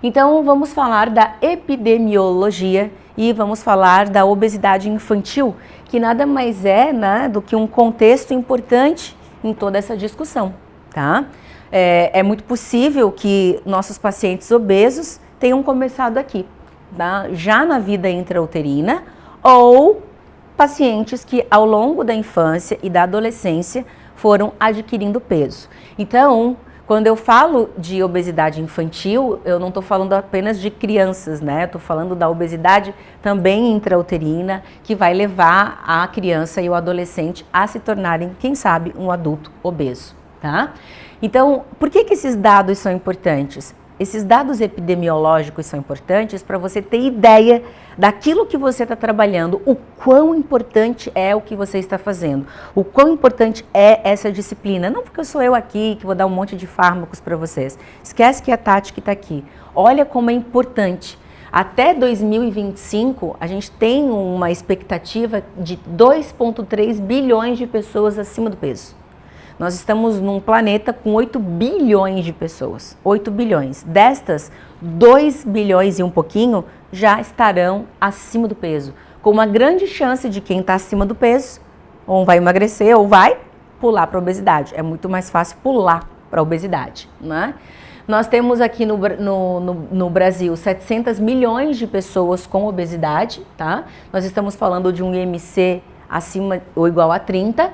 Então, vamos falar da epidemiologia e vamos falar da obesidade infantil, que nada mais é, né, do que um contexto importante em toda essa discussão, tá? É muito possível que nossos pacientes obesos tenham começado aqui, tá? Já na vida intrauterina, ou pacientes que ao longo da infância e da adolescência foram adquirindo peso. Então, quando eu falo de obesidade infantil, eu não estou falando apenas de crianças, né? Eu estou falando da obesidade também intrauterina, que vai levar a criança e o adolescente a se tornarem, quem sabe, um adulto obeso, tá? Então, por que esses dados são importantes? Esses dados epidemiológicos são importantes para você ter ideia daquilo que você está trabalhando, o quão importante é o que você está fazendo, o quão importante é essa disciplina. Não porque sou eu aqui que vou dar um monte de fármacos para vocês. Esquece que é a Tati que está aqui. Olha como é importante. Até 2025, a gente tem uma expectativa de 2,3 bilhões de pessoas acima do peso. Nós estamos num planeta com 8 bilhões de pessoas, 8 bilhões. Destas, 2 bilhões e um pouquinho já estarão acima do peso, com uma grande chance de quem está acima do peso, ou vai emagrecer, ou vai pular para a obesidade. É muito mais fácil pular para a obesidade, né? Nós temos aqui no Brasil 700 milhões de pessoas com obesidade, tá? Nós estamos falando de um IMC acima ou igual a 30.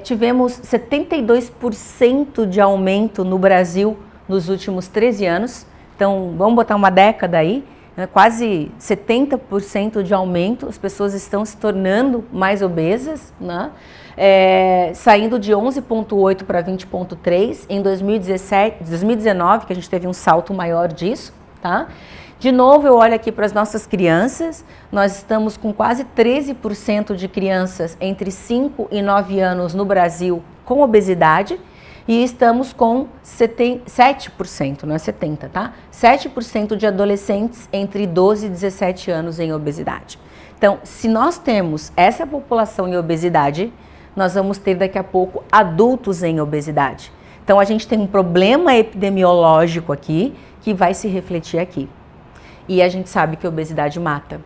Tivemos 72% de aumento no Brasil nos últimos 13 anos, então vamos botar uma década aí, né? Quase 70% de aumento, as pessoas estão se tornando mais obesas, né? Saindo de 11,8 para 20,3 em 2019, que a gente teve um salto maior disso, tá? De novo, eu olho aqui para as nossas crianças, nós estamos com quase 13% de crianças entre 5 e 9 anos no Brasil com obesidade e estamos com 7%, não é 70%, tá? 7% de adolescentes entre 12 e 17 anos em obesidade. Então, se nós temos essa população em obesidade, nós vamos ter daqui a pouco adultos em obesidade. Então, a gente tem um problema epidemiológico aqui que vai se refletir aqui. E a gente sabe que a obesidade mata.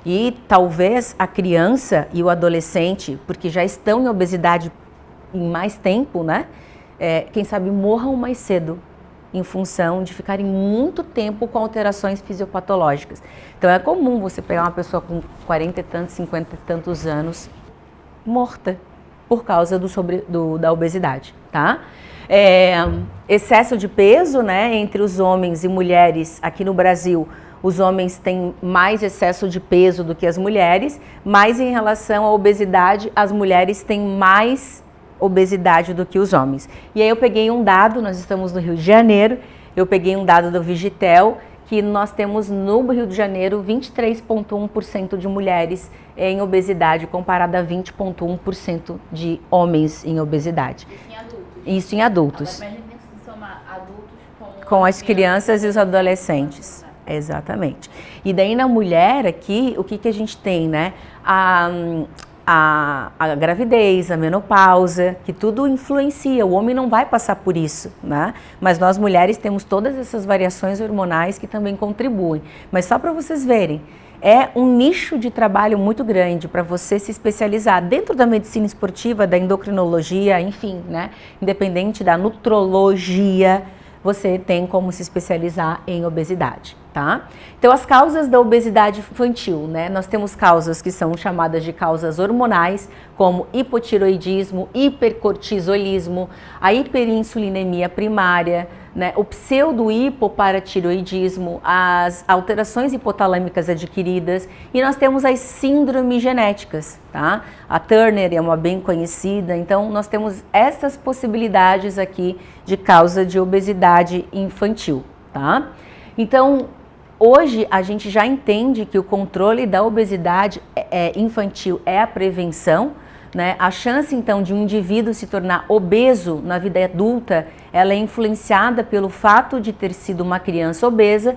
E talvez a criança e o adolescente, porque já estão em obesidade em mais tempo, né? Quem sabe morram mais cedo, em função de ficarem muito tempo com alterações fisiopatológicas. Então é comum você pegar uma pessoa com 40 e tantos, 50 e tantos anos, morta, por causa da obesidade, tá? Excesso de peso, né? Entre os homens e mulheres aqui no Brasil, os homens têm mais excesso de peso do que as mulheres, mas em relação à obesidade, as mulheres têm mais obesidade do que os homens. E aí eu peguei um dado, nós estamos no Rio de Janeiro, eu peguei um dado do Vigitel, que nós temos no Rio de Janeiro 23,1% de mulheres em obesidade, comparado a 20,1% de homens em obesidade. Isso em adultos? Isso em adultos. Agora, mas a gente tem que somar adultos com as crianças e os adolescentes. Exatamente. E daí na mulher aqui, o que a gente tem, né? A gravidez, a menopausa, que tudo influencia. O homem não vai passar por isso, né? Mas nós mulheres temos todas essas variações hormonais que também contribuem. Mas só para vocês verem, é um nicho de trabalho muito grande para você se especializar dentro da medicina esportiva, da endocrinologia, enfim, né? Independente da nutrologia, você tem como se especializar em obesidade, tá? Então, as causas da obesidade infantil, né? Nós temos causas que são chamadas de causas hormonais, como hipotiroidismo, hipercortisolismo, a hiperinsulinemia primária, né? O pseudo-hipoparatiroidismo, as alterações hipotalâmicas adquiridas, e nós temos as síndromes genéticas, tá? A Turner é uma bem conhecida, então nós temos essas possibilidades aqui de causa de obesidade infantil, tá? Então, hoje a gente já entende que o controle da obesidade infantil é a prevenção, né? A chance, então, de um indivíduo se tornar obeso na vida adulta, ela é influenciada pelo fato de ter sido uma criança obesa,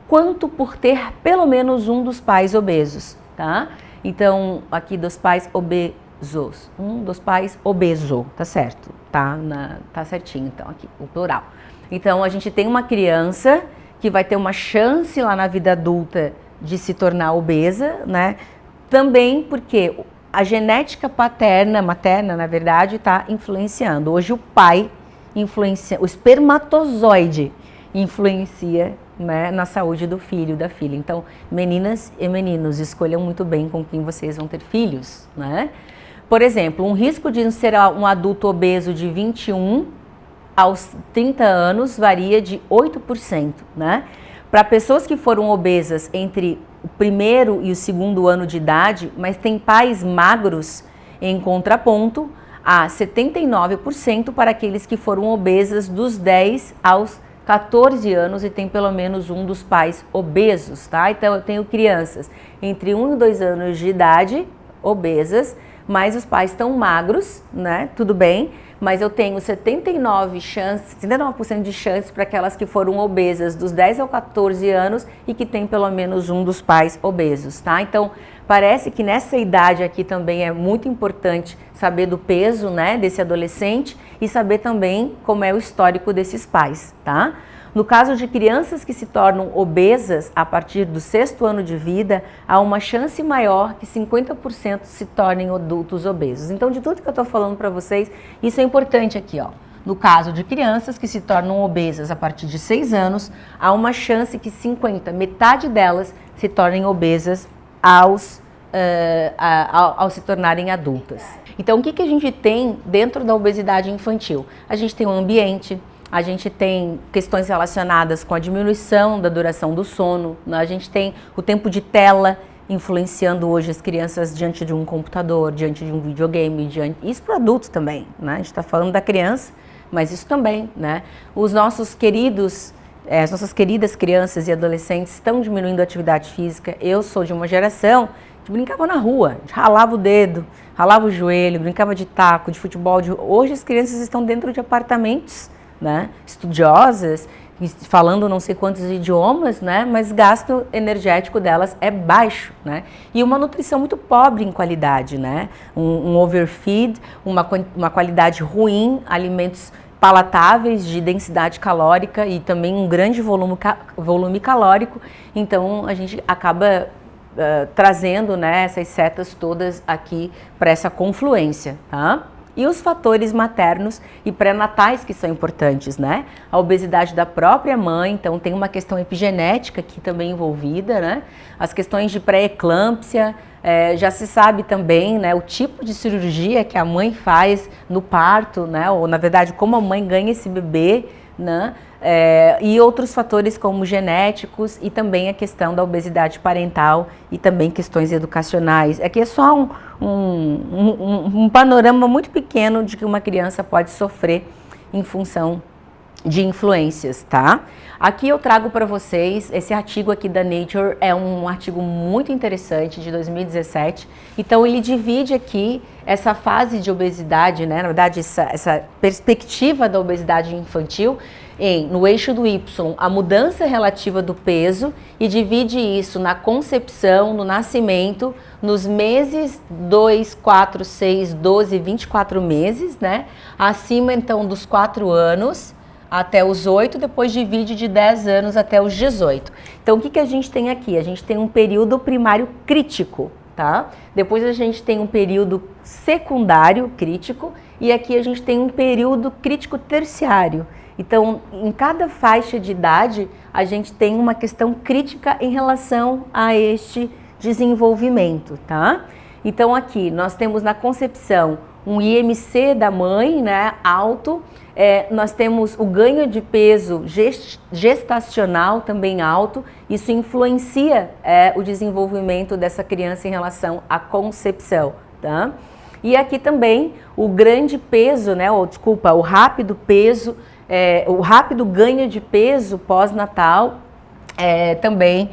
quanto por ter pelo menos um dos pais obesos, tá? Então, aqui dos pais obesos, um dos pais obeso, tá certo? Tá certinho, então, aqui, o plural. Então, a gente tem uma criança que vai ter uma chance lá na vida adulta de se tornar obesa, né? Também porque a genética materna, na verdade, está influenciando. Hoje o pai influencia, o espermatozoide influencia, né, na saúde do filho, da filha. Então, meninas e meninos, escolham muito bem com quem vocês vão ter filhos, né? Por exemplo, um risco de ser um adulto obeso de 21 aos 30 anos varia de 8%, né? Para pessoas que foram obesas entre o primeiro e o segundo ano de idade, mas têm pais magros, em contraponto a 79% para aqueles que foram obesas dos 10 aos 14 anos e tem pelo menos um dos pais obesos, tá? Então eu tenho crianças entre 1 e 2 anos de idade, obesas, mas os pais estão magros, né? Tudo bem, mas eu tenho 79% de chances para aquelas que foram obesas dos 10 aos 14 anos e que tem pelo menos um dos pais obesos, tá? Então, parece que nessa idade aqui também é muito importante saber do peso, né, desse adolescente e saber também como é o histórico desses pais, tá? No caso de crianças que se tornam obesas a partir do 6º ano de vida, há uma chance maior que 50% se tornem adultos obesos. Então, de tudo que eu estou falando para vocês, isso é importante aqui, ó. No caso de crianças que se tornam obesas a partir de 6 anos, há uma chance que metade delas se tornem obesas ao se tornarem adultas. Então, o que a gente tem dentro da obesidade infantil? A gente tem o ambiente, a gente tem questões relacionadas com a diminuição da duração do sono, né? A gente tem o tempo de tela influenciando hoje as crianças diante de um computador, diante de um videogame, isso para adultos também, né? A gente está falando da criança, mas isso também, né? As nossas queridas crianças e adolescentes estão diminuindo a atividade física. Eu sou de uma geração que brincava na rua, a gente ralava o dedo, ralava o joelho, brincava de taco, de futebol. Hoje as crianças estão dentro de apartamentos, né, estudiosas, falando não sei quantos idiomas, né, mas gasto energético delas é baixo, né, e uma nutrição muito pobre em qualidade, né, um overfeed, uma qualidade ruim, alimentos palatáveis de densidade calórica e também um grande volume calórico. Então a gente acaba trazendo, né, essas setas todas aqui para essa confluência, tá? E os fatores maternos e pré-natais que são importantes, né? A obesidade da própria mãe, então tem uma questão epigenética aqui também envolvida, né? As questões de pré-eclâmpsia, já se sabe também, né, o tipo de cirurgia que a mãe faz no parto, né? Ou na verdade como a mãe ganha esse bebê, né? E outros fatores como genéticos e também a questão da obesidade parental e também questões educacionais. Aqui é só um panorama muito pequeno de que uma criança pode sofrer em função de influências, tá? Aqui eu trago para vocês, esse artigo aqui da Nature é um artigo muito interessante de 2017, então ele divide aqui essa fase de obesidade, né, na verdade essa perspectiva da obesidade infantil no eixo do Y, a mudança relativa do peso e divide isso na concepção, no nascimento, nos meses 2, 4, 6, 12, 24 meses, né, acima então dos 4 anos, até os 8, depois divide de 10 anos até os 18. Então, o que a gente tem aqui? A gente tem um período primário crítico, tá? Depois a gente tem um período secundário crítico e aqui a gente tem um período crítico terciário. Então, em cada faixa de idade, a gente tem uma questão crítica em relação a este desenvolvimento, tá? Então, aqui nós temos na concepção um IMC da mãe, né, alto. Nós temos o ganho de peso gestacional também alto, isso influencia o desenvolvimento dessa criança em relação à concepção, tá? E aqui também o grande peso, né, o rápido peso, o rápido ganho de peso pós-natal também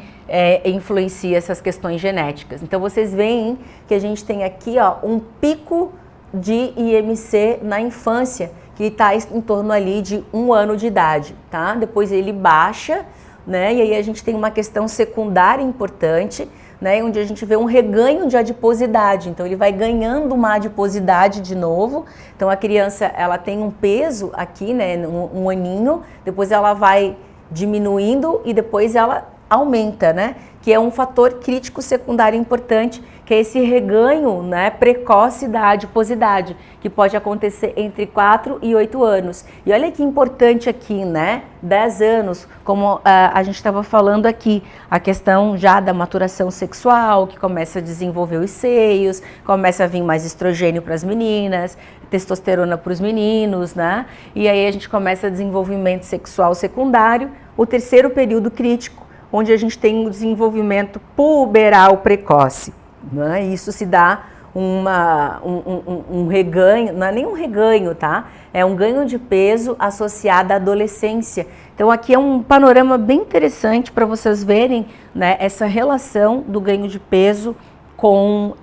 influencia essas questões genéticas. Então vocês veem que a gente tem aqui, ó, um pico de IMC na infância, que está em torno ali de 1 ano de idade, tá? Depois ele baixa, né? E aí a gente tem uma questão secundária importante, né? Onde a gente vê um reganho de adiposidade. Então ele vai ganhando uma adiposidade de novo. Então a criança, ela tem um peso aqui, né? Um aninho. Depois ela vai diminuindo e depois ela aumenta, né? Que é um fator crítico secundário importante, que é esse reganho, né, precoce da adiposidade, que pode acontecer entre 4 e 8 anos. E olha que importante aqui, né? 10 anos, como a gente estava falando aqui, a questão já da maturação sexual, que começa a desenvolver os seios, começa a vir mais estrogênio para as meninas, testosterona para os meninos, né? E aí a gente começa o desenvolvimento sexual secundário, o terceiro período crítico, onde a gente tem o desenvolvimento puberal precoce. Né? Isso se dá um reganho, não é nem um reganho, tá? É um ganho de peso associado à adolescência. Então aqui é um panorama bem interessante para vocês verem, né, essa relação do ganho de peso com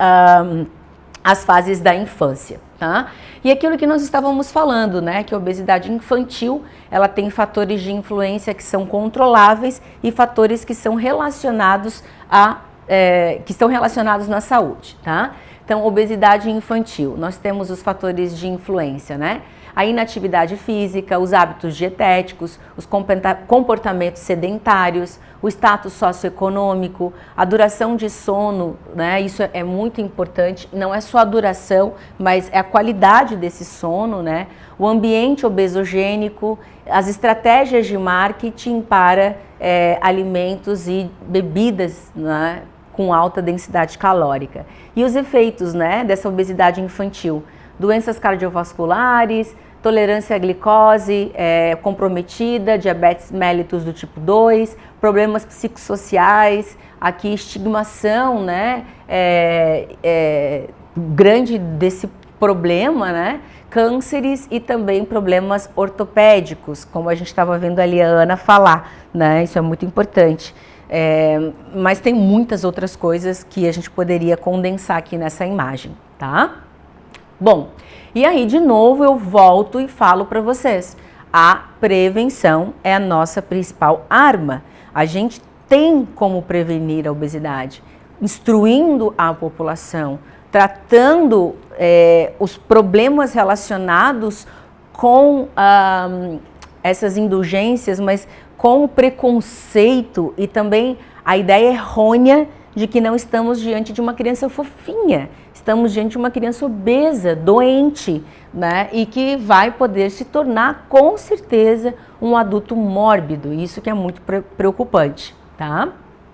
as fases da infância. Tá? E aquilo que nós estávamos falando, né, que a obesidade infantil, ela tem fatores de influência que são controláveis e fatores que são relacionados na saúde, tá? Então, obesidade infantil, nós temos os fatores de influência, né? A inatividade física, os hábitos dietéticos, os comportamentos sedentários, o status socioeconômico, a duração de sono, né? Isso é muito importante, não é só a duração, mas é a qualidade desse sono, né? O ambiente obesogênico, as estratégias de marketing para alimentos e bebidas, né, com alta densidade calórica. E os efeitos, né, dessa obesidade infantil, doenças cardiovasculares, tolerância à glicose comprometida, diabetes mellitus do tipo 2, problemas psicossociais, aqui estigmação, né, grande desse problema, né, cânceres e também problemas ortopédicos, como a gente estava vendo ali a Ana falar, né, isso é muito importante. Mas tem muitas outras coisas que a gente poderia condensar aqui nessa imagem, tá? Bom, e aí de novo eu volto e falo para vocês, a prevenção é a nossa principal arma. A gente tem como prevenir a obesidade, instruindo a população, tratando os problemas relacionados com essas indulgências, mas com o preconceito e também a ideia errônea de que não estamos diante de uma criança fofinha, estamos diante de uma criança obesa, doente, né? E que vai poder se tornar, com certeza, um adulto mórbido. Isso que é muito preocupante, tá?